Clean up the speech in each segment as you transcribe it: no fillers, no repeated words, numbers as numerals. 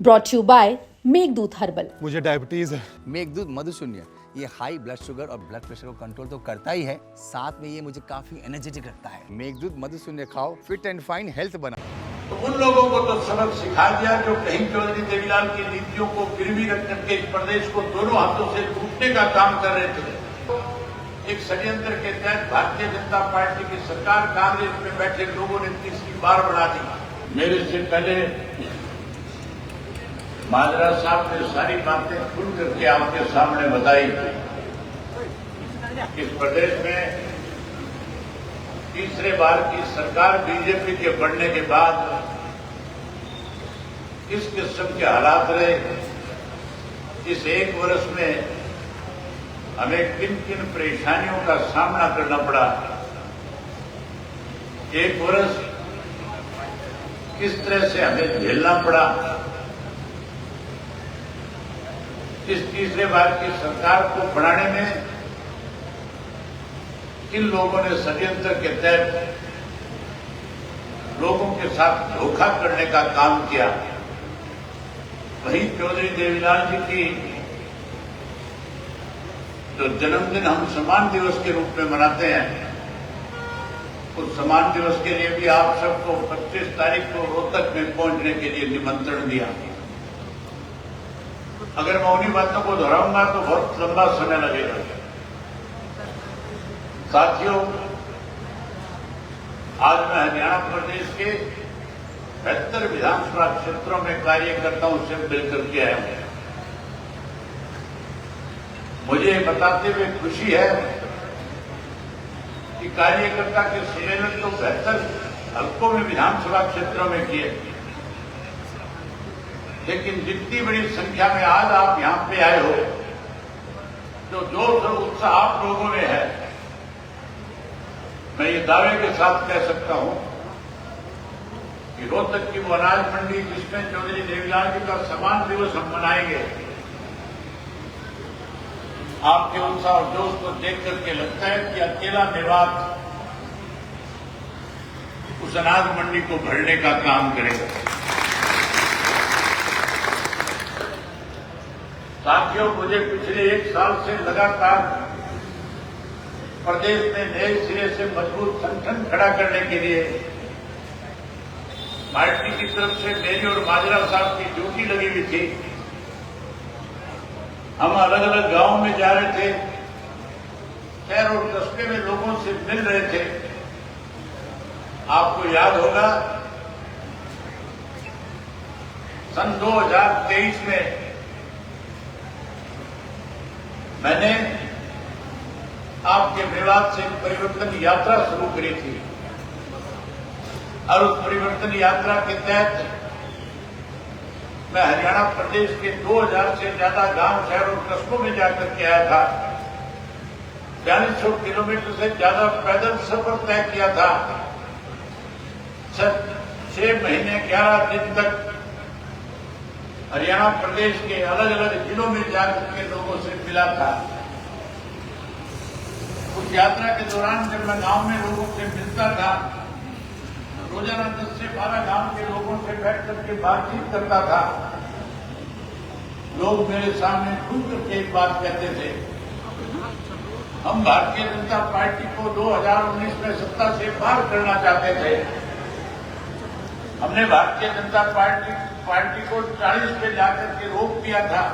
Brought you by Meghdoot herbal. मुझे diabetes है। मेघदूत मधुशून्य ये हाई ब्लड शुगर और ब्लड प्रेशर को कंट्रोल तो करता ही है, साथ में ये मुझे काफी एनर्जेटिक रखता है। मेघदूत मधुशून्य खाओ, फिट एंड फाइन हेल्थ बना। तो उन लोगों को तो सबक सिखा दिया जो कहीं चौधरी देवीलाल की नीतियों को गिरवी रख करके इस प्रदेश को दोनों हाथों से लूटने का काम कर रहे थे। एक षड्यंत्र के तहत भारतीय जनता पार्टी की सरकार कांग्रेस में बैठे लोगों ने तीसरी बार बढ़ा दी। मेरे से पहले माजरा साहब ने सारी बातें खुल करके आपके सामने बताई। इस प्रदेश में तीसरे बार की सरकार बीजेपी के बढ़ने के बाद किस किस्म के हालात रहे, इस एक वर्ष में हमें किन किन परेशानियों का सामना करना पड़ा, एक वर्ष किस तरह से हमें झेलना पड़ा, इस तीसरे बार की सरकार को बनाने में किन लोगों ने षड्यंत्र के तहत लोगों के साथ धोखा करने का काम किया। वहीं चौधरी देवीलाल जी की जो जन्मदिन हम सम्मान दिवस के रूप में मनाते हैं, उस सम्मान दिवस के लिए भी आप सबको 25 तारीख को रोहतक में पहुंचने के लिए निमंत्रण दिया। अगर मैं उन्हीं बातों को दोहराऊंगा तो बहुत लंबा समय लगेगा। साथियों, आज मैं हरियाणा प्रदेश के 72 विधानसभा क्षेत्रों में कार्यकर्ताओं से मिलकर के आया हूं। मुझे बताते हुए खुशी है कि कार्यकर्ता के सम्मेलन तो 72 हल्कों में विधानसभा क्षेत्रों में किए, लेकिन जितनी बड़ी संख्या में आज आप यहां पे आए हो, जो जोश और उत्साह आप लोगों में है, मैं ये दावे के साथ कह सकता हूं कि रोहतक की वो अनाज मंडी जिसमें चौधरी देवीलाल जी का सम्मान दिवस हम मनाएंगे, आपके उत्साह और जोश को देख करके लगता है कि अकेला मेवात उस अनाज मंडी को भरने का काम करेगा। साथियों, मुझे पिछले एक साल से लगातार प्रदेश में नए सिरे से मजबूत संगठन खड़ा करने के लिए पार्टी की तरफ से मेरी और माजरा साहब की ड्यूटी लगी हुई थी। हम अलग अलग गांवों में जा रहे थे, शहर और कस्बे में लोगों से मिल रहे थे। आपको याद होगा सन 2023 में मैंने आपके मेवात से परिवर्तन यात्रा शुरू करी थी और उस परिवर्तन यात्रा के तहत मैं हरियाणा प्रदेश के 2000 से ज्यादा गांव, शहर और कस्बों में जाकर के आया था। 4200 किलोमीटर से ज्यादा पैदल सफर तय किया था। 6 महीने 11 दिन तक हरियाणा प्रदेश के अलग अलग जिलों में जाकर के लोगों से मिला था। उस यात्रा के दौरान जब मैं गांव में लोगों से मिलता था, रोजाना 10 से 12 गांव के लोगों से बैठ करके बातचीत करता था, लोग मेरे सामने खुल करके एक बात कहते थे, हम भारतीय जनता पार्टी को 2019 में सत्ता से पार करना चाहते थे। हमने भारतीय जनता पार्टी को 40 पे जाकर के रोक दिया था,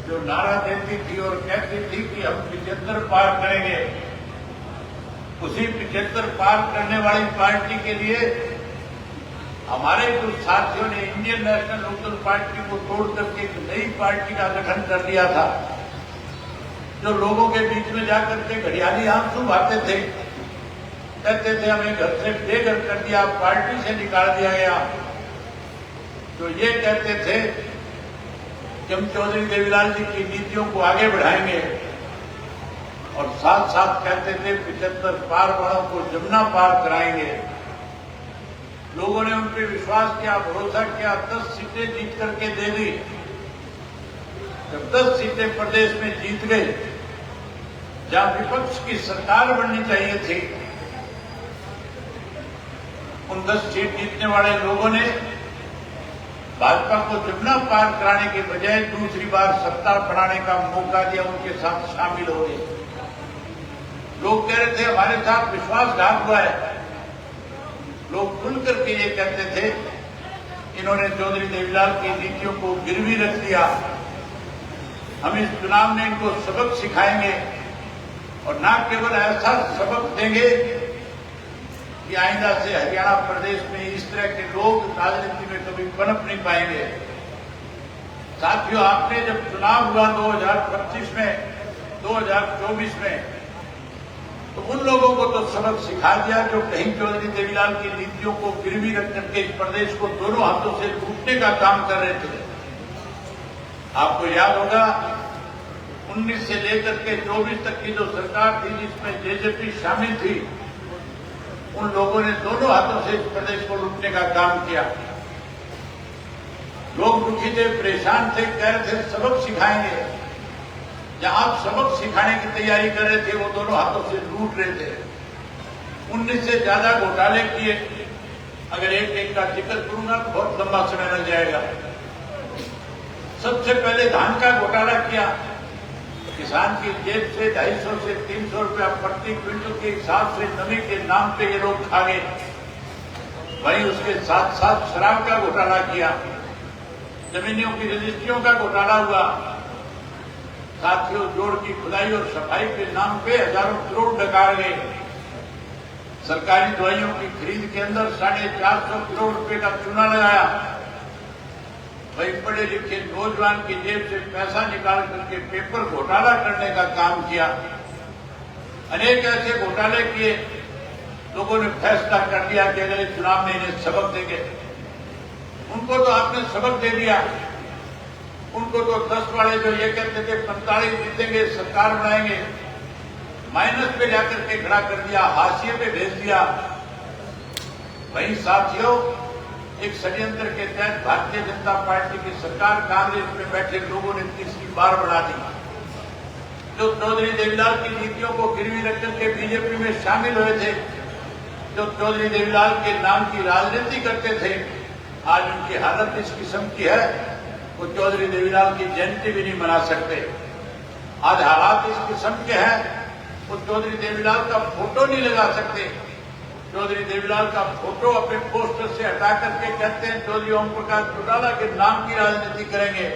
जो नारा देती थी और कहती थी कि हम 75 पार करेंगे। उसी 75 पार करने वाली पार्टी के लिए हमारे कुछ साथियों ने इंडियन नेशनल लोकल पार्टी को तोड़ करके एक नई पार्टी का गठन कर दिया था, जो लोगों के बीच में जाकर के घड़ियाली आंसू बहाते थे, कहते थे हमें घर से बेघर कर दिया, पार्टी से निकाल दिया गया। तो ये कहते थे कि हम चौधरी देवीलाल जी की नीतियों को आगे बढ़ाएंगे, और साथ साथ कहते थे 75 पार वालों को जमुना पार कराएंगे। लोगों ने उन पर विश्वास किया, भरोसा किया, 10 सीटें जीत करके दे दी। जब 10 सीटें प्रदेश में जीत गए, जहां विपक्ष की सरकार बननी चाहिए थी, उन 10 सीट जीतने वाले लोगों ने भाजपा को चुनाव पार कराने के बजाय दूसरी बार सत्ता बनाने का मौका दिया, उनके साथ शामिल हो गए। लोग कह रहे थे हमारे साथ विश्वासघात हुआ है। लोग खुल करके ये कहते थे इन्होंने चौधरी देवीलाल की नीतियों को गिरवी रख दिया, हम इस चुनाव में इनको सबक सिखाएंगे और न केवल ऐसा सबक देंगे कि आइंदा से हरियाणा प्रदेश में इस तरह के लोग राजनीति में कभी पनप नहीं पाएंगे। साथियों, आपने जब चुनाव हुआ 2025 में, 2024 में, तो उन लोगों को तो सबक सिखा दिया जो कहीं चौधरी देवीलाल की नीतियों को गिरवी रख करके इस प्रदेश को दोनों हाथों से लूटने का काम कर रहे थे। आपको याद होगा 19 से लेकर के 24 तक की जो सरकार थी जिसमें जेजेपी शामिल थी, उन लोगों ने दोनों हाथों से इस प्रदेश को लूटने का काम किया। लोग दुखी थे, परेशान थे, कह रहे थे सबक सिखाएंगे। जहां आप सबक सिखाने की तैयारी कर रहे थे वो दोनों हाथों से लूट रहे थे। 19 से ज्यादा घोटाले किए। अगर एक एक का जिक्र करूंगा तो बहुत लंबा समय लग जाएगा। सबसे पहले धान का घोटाला किया। किसान की जेब से 250 से 300 रुपया प्रति क्विंटल के हिसाब से नमी के नाम पे ये लोग खा गए। वहीं उसके साथ साथ शराब का घोटाला किया, जमीनियों की रजिस्ट्रियों का घोटाला हुआ। साथियों, जोड़ की खुदाई और सफाई के नाम पे हजारों करोड़ डकार गए। सरकारी दवाइयों की खरीद के अंदर 450 करोड़ रुपए का चूना लगाया। वही पढ़े लिखे नौजवान की जेब से पैसा निकाल करके पेपर घोटाला करने का काम किया। अनेक ऐसे घोटाले किए। लोगों ने फैसला कर लिया कि अगले चुनाव में इन्हें सबक देंगे। उनको तो आपने सबक दे दिया। उनको तो 10 वाले जो ये कहते थे 45 जीतेंगे, सरकार बनाएंगे, माइनस पे जाकर के खड़ा कर दिया, हाशिए पे भेज दिया। वहीं साथियों, एक षड्यंत्र के तहत भारतीय जनता पार्टी की सरकार कांग्रेस में बैठे लोगों ने तीसरी बार बढ़ा दी। जो चौधरी देवीलाल की नीतियों को गिरवी रख करके बीजेपी में शामिल हुए थे, जो चौधरी देवीलाल के नाम की राजनीति करते थे, आज उनकी हालत इस किस्म की है वो चौधरी देवीलाल की जयंती भी नहीं मना सकते। आज हालात इस किस्म के हैं वो चौधरी देवीलाल का फोटो नहीं लगा सकते। चौधरी देवीलाल का फोटो अपने पोस्टर से हटा करके कहते हैं चौधरी ओम प्रकाश चौटाला के नाम की राजनीति करेंगे।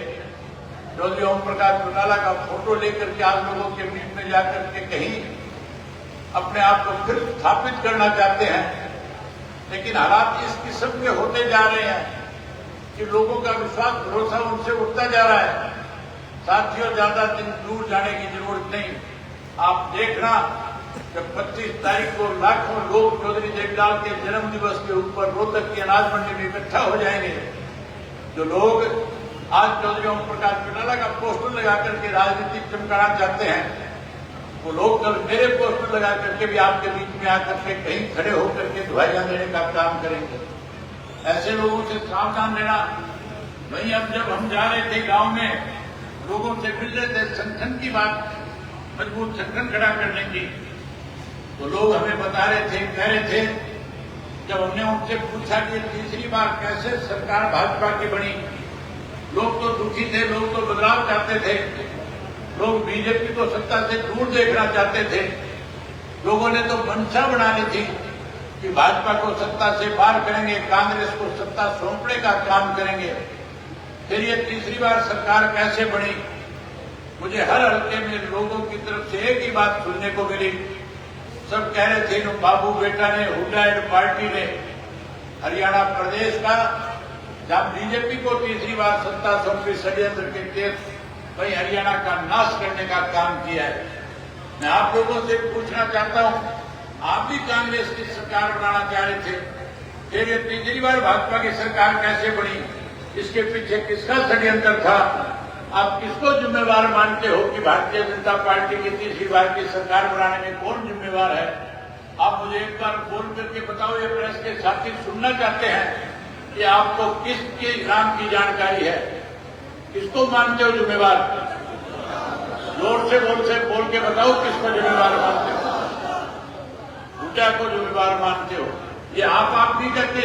चौधरी ओम प्रकाश चौटाला का फोटो लेकर के आज लोगों के बीच में जाकर के कहीं अपने आप को फिर स्थापित करना चाहते हैं। लेकिन हालात इस किस्म के होते जा रहे हैं कि लोगों का विश्वास भरोसा उनसे उठता जा रहा है। साथियों, ज्यादा दिन दूर जाने की जरूरत नहीं। आप देखना जब 25 तारीख को लाखों लोग चौधरी देवीलाल के जन्म दिवस के ऊपर रोहतक की अनाज मंडी में इकट्ठा हो जाएंगे। जो लोग आज चौधरी ओम प्रकाश चौटाला का पोस्टर लगा करके राजनीति चमकाना चाहते हैं, वो लोग कल मेरे पोस्टर लगा करके भी आपके बीच में आकर के कहीं खड़े होकर के दुहाइयां देने का काम करेंगे। ऐसे लोगों से सावधान रहना। वहीं अब जब हम जा रहे थे गांव में, लोगों से मिल रहे थे संगठन की बात, मजबूत संगठन खड़ा करने की, तो लोग हमें बता रहे थे, कह रहे थे, जब हमने उनसे पूछा कि तीसरी बार कैसे सरकार भाजपा की बनी, लोग तो दुखी थे, लोग तो बदलाव चाहते थे, लोग बीजेपी को सत्ता से दूर देखना चाहते थे। लोगों ने तो मंशा बना ली थी कि भाजपा को सत्ता से बाहर करेंगे, कांग्रेस को सत्ता सौंपने का काम करेंगे। फिर ये तीसरी बार सरकार कैसे बनी? मुझे हर हल्के में लोगों की तरफ से एक ही बात सुनने को मिली। सब कह रहे थे बाबू बेटा ने, हुड्डा एंड पार्टी ने हरियाणा प्रदेश का जब बीजेपी को तीसरी बार सत्ता सौंपी षड्यंत्र के तहत, वही हरियाणा का नाश करने का काम किया है। मैं आप लोगों से पूछना चाहता हूं, आप भी कांग्रेस की सरकार बनाना चाह रहे थे, फिर ये तीसरी बार भाजपा की सरकार कैसे बनी? इसके पीछे किसका षड्यंत्र था? आप किसको जिम्मेवार मानते हो कि भारतीय जनता पार्टी की तीसरी बार की सरकार बनाने में कौन जिम्मेवार है? आप मुझे एक बार बोल करके बताओ। ये प्रेस के साथी सुनना चाहते हैं कि आपको किसके नाम की जानकारी है, किसको मानते हो जिम्मेवार? जोर से बोल के बताओ किसको जिम्मेवार मानते हो? हुड्डा को जिम्मेवार मानते हो? ये आप नहीं करते,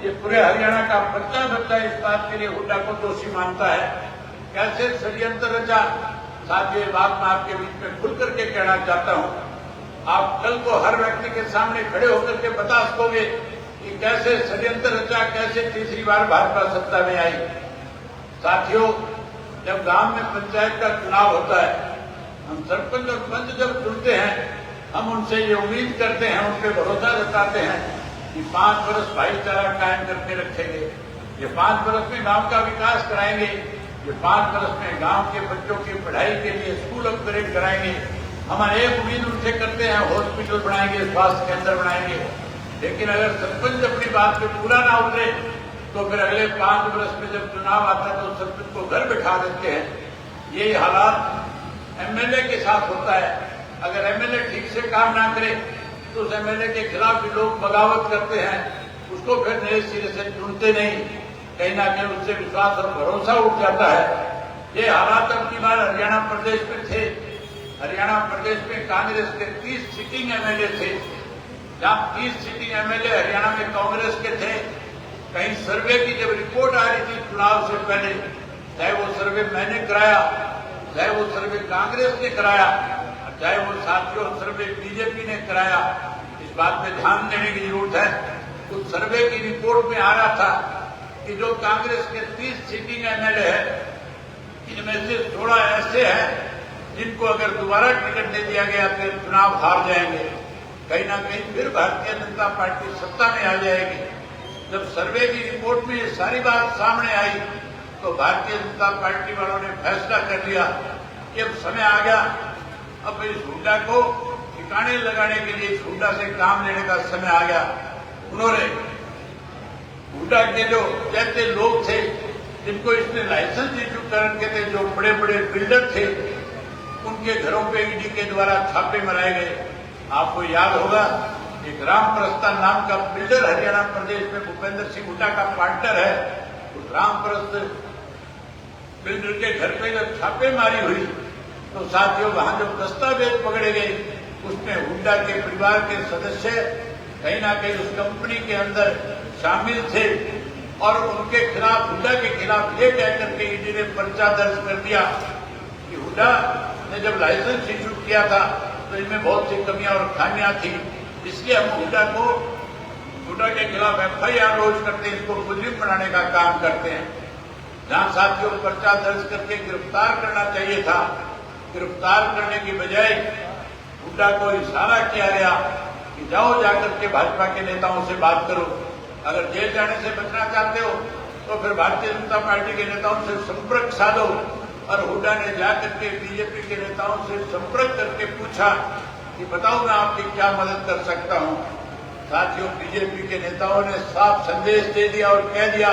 ये पूरे हरियाणा का बच्चा बच्चा इस बात के लिए हुड्डा को दोषी मानता है। कैसे षड्यंत्र रचा, साथ ये बात मैं आपके बीच में खुल करके कहना चाहता हूं। आप कल को हर व्यक्ति के सामने खड़े होकर के बता सकोगे कि कैसे षड्यंत्र रचा, कैसे तीसरी बार भाजपा सत्ता में आई। साथियों, जब गांव में पंचायत का चुनाव होता है, हम सरपंच और पंच जब चुनते हैं, हम उनसे ये उम्मीद करते हैं, उन पर भरोसा जताते हैं कि 5 वर्ष भाईचारा कायम करके रखेंगे, ये 5 वर्ष में गांव का विकास कराएंगे, ये 5 वर्ष में गांव के बच्चों की पढ़ाई के लिए स्कूल अपग्रेड कराएंगे। हम अनेक उम्मीद उनसे करते हैं, हॉस्पिटल बनाएंगे, स्वास्थ्य केंद्र बनाएंगे। लेकिन अगर सरपंच अपनी बात पे पूरा ना उतरे तो फिर अगले 5 वर्ष में जब चुनाव आता है तो सरपंच को घर बिठा देते हैं। ये हालात एमएलए के साथ होता है। अगर एमएलए ठीक से काम ना करे तो उस एमएलए के खिलाफ भी लोग बगावत करते हैं, उसको फिर नए सिरे से चुनते नहीं, कहीं ना कहीं उससे विश्वास और भरोसा उठ जाता है। ये हालात अब की बार हरियाणा प्रदेश में थे। हरियाणा प्रदेश में कांग्रेस के 30 सिटिंग एमएलए थे। जहां 30 सिटिंग एमएलए हरियाणा में कांग्रेस के थे, कहीं सर्वे की जब रिपोर्ट आ रही थी चुनाव से पहले, चाहे वो सर्वे मैंने कराया, चाहे वो सर्वे कांग्रेस ने कराया, चाहे वो साथियों सर्वे बीजेपी ने कराया, इस बात पे ध्यान देने की जरूरत है। उस सर्वे की रिपोर्ट में आ रहा था कि जो कांग्रेस के 30 सिटिंग एमएलए हैं, इनमें से 16 ऐसे हैं जिनको अगर दोबारा टिकट दे दिया गया तो चुनाव हार जाएंगे, कहीं ना कहीं फिर भारतीय जनता पार्टी सत्ता में आ जाएगी। जब सर्वे की रिपोर्ट में ये सारी बात सामने आई तो भारतीय जनता पार्टी वालों ने फैसला कर लिया कि अब समय आ गया, अब इस हुड्डा को ठिकाने लगाने के लिए इस हुड्डा से काम लेने का समय आ गया। उन्होंने हुड्डा के जो कहते लोग थे, जिनको इसने लाइसेंस इश्यू कर रखे थे, जो बड़े बड़े बिल्डर थे, उनके घरों पे ईडी के द्वारा छापे मराए गए। आपको याद होगा, एक राम प्रस्तान नाम का बिल्डर हरियाणा प्रदेश में भूपेंद्र सिंह हुड्डा का पार्टनर है। उस राम प्रस्तान बिल्डर के घर पे जब छापेमारी हुई तो साथियों वहां जब दस्तावेज पकड़े गए, उसमें हुड्डा के परिवार के सदस्य कहीं ना कहीं उस कंपनी के अंदर शामिल थे और उनके खिलाफ, हुड्डा के खिलाफ ये कहकर के ईडी ने पर्चा दर्ज कर दिया कि हुड्डा ने जब लाइसेंस इश्यू किया था तो इनमें बहुत सी कमियां और खामियां थी, इसलिए हम हुड्डा के खिलाफ एफआईआर लॉन्च करते हैं, इसको मुजरिम बनाने का काम करते हैं। जहां साथियों पर्चा दर्ज करके गिरफ्तार करना चाहिए था, गिरफ्तार करने की बजाय हुड्डा को इशारा किया गया कि जाओ जाकर के भाजपा के नेताओं से बात करो, अगर जेल जाने से बचना चाहते हो तो फिर भारतीय जनता पार्टी के नेताओं से संपर्क साधो। और हुड्डा ने जाकर के बीजेपी के नेताओं से संपर्क करके पूछा कि बताओ मैं आपकी क्या मदद कर सकता हूं। साथियों, बीजेपी के नेताओं ने साफ संदेश दे दिया और कह दिया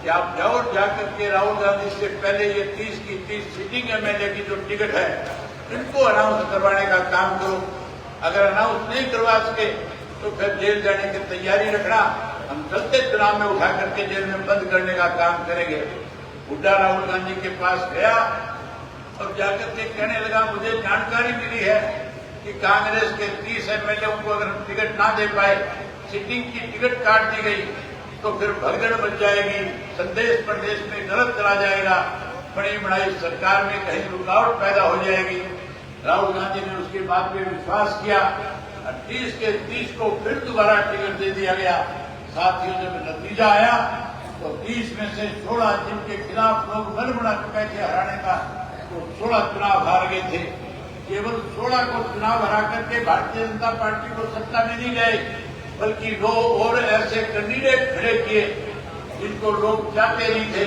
कि आप जाओ जाकर के राहुल गांधी से पहले ये 30 की 30 सिटिंग एमएलए की जो टिकट है, इनको अनाउंस करवाने का काम करो। अगर अनाउंस नहीं करवा सके तो फिर जेल जाने की तैयारी रखना, हम चलते चुनाव में उठा करके जेल में बंद करने का काम करेंगे। हुड्डा राहुल गांधी के पास गया और जाकर के कहने लगा, मुझे जानकारी मिली है कि कांग्रेस के 30 एमएलए को अगर टिकट ना दे पाए, सिटिंग की टिकट काट दी गई तो फिर भगदड़ मच जाएगी, संदेश प्रदेश में गलत चला जाएगा, बड़ी बड़ी सरकार में कहीं रुकावट पैदा हो जाएगी। राहुल गांधी ने उसकी बात पे विश्वास किया और 30 के 30 को फिर दोबारा टिकट दे दिया गया। साथियों, जब नतीजा आया तो 30 में से 16 जिनके खिलाफ लोग मन बना चुके थे हराने का, तो 16 चुनाव हार गए थे। केवल 16 को चुनाव हरा करके भारतीय जनता पार्टी को सत्ता में नहीं गए, बल्कि 2 और ऐसे कैंडिडेट खड़े किए जिनको लोग चाहते नहीं थे,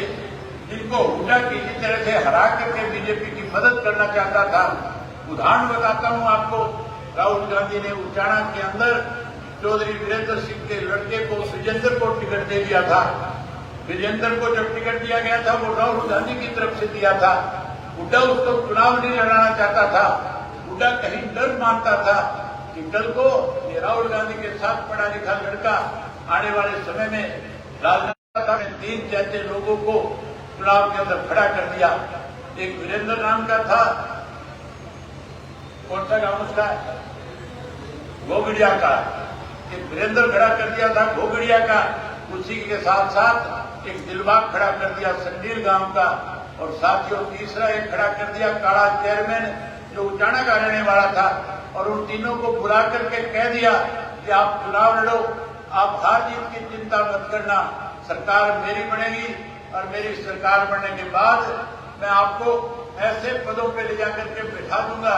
जिनको हुड्डा किसी तरह से हरा करके बीजेपी की मदद करना चाहता था। उदाहरण बताता हूं आपको, राहुल गांधी ने उचाना के अंदर चौधरी वीरेंद्र सिंह के लड़के को, विजेंद्र को टिकट दे दिया था। विजेंद्र को जब टिकट दिया गया था वो राहुल गांधी की तरफ से दिया था। हुड्डा उसको चुनाव नहीं लड़ाना चाहता था। हुड्डा कहीं डर मानता था कि कल को ये राहुल गांधी के साथ पढ़ा लिखा लड़का आने वाले समय में राजनाथ में 3 जैसे लोगों को चुनाव के अंदर खड़ा कर दिया। एक वीरेंद्र नाम का था, कौन सा गांव उसका, घोगड़िया का, एक वीरेंद्र खड़ा कर दिया था घोगड़िया का, उसी के साथ साथ एक दिलबाग खड़ा कर दिया संडील गांव का, और साथियों तीसरा एक खड़ा कर दिया काड़ा चेयरमैन जो उचाना का रहने वाला था, और उन तीनों को बुला करके कह दिया कि आप चुनाव लड़ो, आप हार जीत की चिंता मत करना, सरकार मेरी बनेगी और मेरी सरकार बनने के बाद मैं आपको ऐसे पदों पे ले जाकर के बैठा दूंगा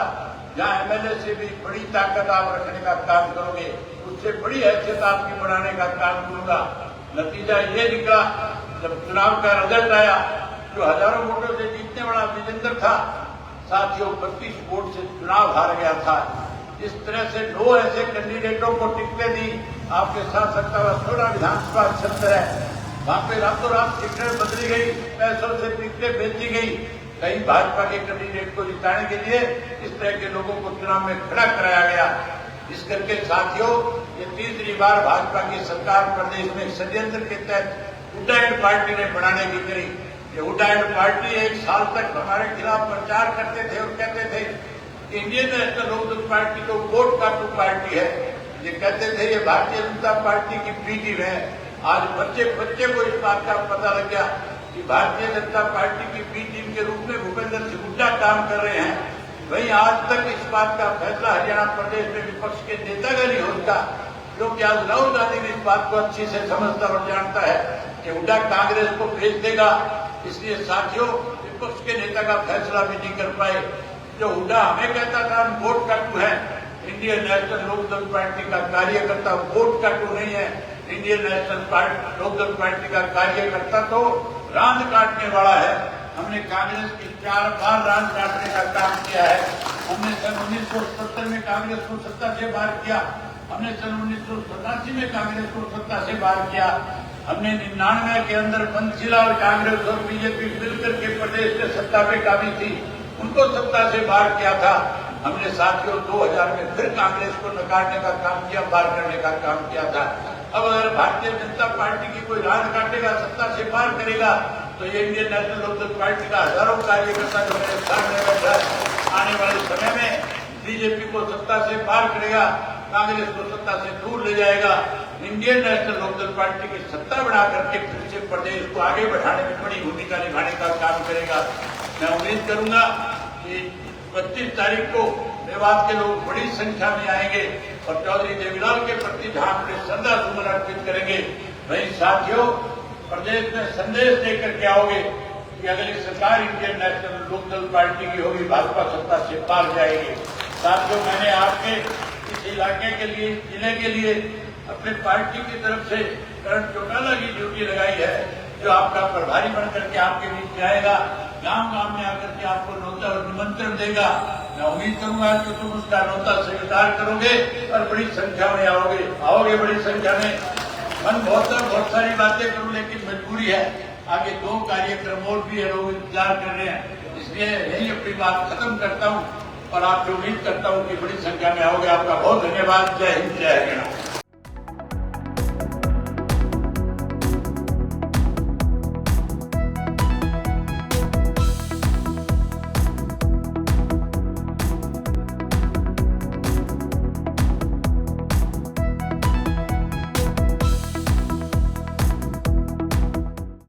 जहां एमएलए से भी बड़ी ताकत आप रखने का काम करोगे, उससे बड़ी हैसियत आपकी बढ़ाने का काम करूंगा। नतीजा ये निकला, जब चुनाव का रिजल्ट आया, जो हजारों वोटों से जीतने वाला विजेंद्र था, साथियों 32 वोट से चुनाव हार गया था। इस तरह से 2 ऐसे कैंडिडेटों को टिकटें दी। आपके साथ सकता हुआ 16 विधानसभा क्षेत्र है, वहां पे रातों रात टिकटें बदली गई, पैसों से टिकटें बेची गई, कहीं भाजपा के कैंडिडेट को जिताने के लिए इस तरह के लोगों को चुनाव में खड़ा कराया गया। इस करके साथियों ये तीसरी बार भाजपा की सरकार प्रदेश में षड्यंत्र के तहत हुड्डा एंड पार्टी ने बनाने की करी। ये हुड्डा एंड पार्टी 1 साल तक हमारे खिलाफ प्रचार करते थे और कहते थे कि इंडियन नेशनल लोकदल पार्टी तो वोट काटू पार्टी है। ये कहते थे ये भारतीय जनता पार्टी की बी टीम है। आज बच्चे को इस बात का पता लग गया कि भारतीय जनता पार्टी की बी टीम के रूप में भूपेंद्र सिंह हुड्डा काम कर रहे हैं। वहीं आज तक इस बात का फैसला हरियाणा प्रदेश में विपक्ष के नेता का नहीं होता, क्योंकि आज राहुल गांधी भी इस बात को अच्छी से समझता और जानता है कि हुड्डा कांग्रेस को भेज देगा। इसलिए साथियों विपक्ष के नेता का फैसला भी नहीं कर पाए। जो हुड्डा हमें कहता था हम वोट काटू है, इंडियन नेशनल लोकदल पार्टी का कार्यकर्ता वोट काटू नहीं है। इंडियन नेशनल लोकदल पार्टी का कार्यकर्ता तो रांद काटने वाला है। हमने कांग्रेस की 4 बार रांद काटने का काम किया है। हमने सन 1970 में कांग्रेस को सत्ता से बाहर किया, हमने सन 1987 में कांग्रेस को सत्ता से बाहर किया, हमने 99 के अंदर बंसीलाल कांग्रेस और बीजेपी मिलकर के प्रदेश में सत्ता पे काबिज थी, उनको सत्ता से बाहर किया था। हमने साथियों 2000 में फिर कांग्रेस को नकारने का काम किया, बाहर करने का काम किया था। अब अगर भारतीय जनता पार्टी की कोई राज काटेगा, सत्ता से बाहर करेगा, तो ये इंडियन नेशनल लोकदल पार्टी का हजारों कार्यकर्ता जो मेरे सामने बैठा आने वाले समय में बीजेपी को सत्ता से बाहर करेगा, कांग्रेस को सत्ता से दूर ले जाएगा, इंडियन नेशनल लोकदल पार्टी की सत्ता बढ़ा करके फिर से प्रदेश को आगे बढ़ाने में बड़ी भूमिका निभाने का काम करेगा। मैं उम्मीद करूंगा कि 25 तारीख को मेवात के लोग बड़ी संख्या में आएंगे और चौधरी देवीलाल के प्रति जहां अपने श्रद्धा सुमन अर्पित करेंगे, वहीं साथियों प्रदेश में संदेश देकर के आओगे कि अगली सरकार इंडियन नेशनल लोकदल पार्टी की होगी, भाजपा सत्ता से पार जाएगी। साथियों मैंने आपके इस इलाके के लिए, जिले के लिए अपने पार्टी की तरफ से करण चौटाला की ड्यूटी लगाई है, जो आपका प्रभारी बनकर के आपके बीच में आएगा, गांव गांव में आकर के आपको न्योता और निमंत्रण देगा। मैं उम्मीद करूंगा कि तुम उसका न्योता स्वीकार करोगे और बड़ी संख्या में आओगे बड़ी संख्या में। मन बहुत सारी बातें करूं, लेकिन मजबूरी है, आगे 2 कार्यक्रम और भी है, लोग इंतजार कर रहे हैं, इसलिए यही अपनी बात खत्म करता हूं और आपसे उम्मीद करता हूं कि बड़ी संख्या में आओगे। आपका बहुत धन्यवाद। जय हिंद, जय हरियाणा।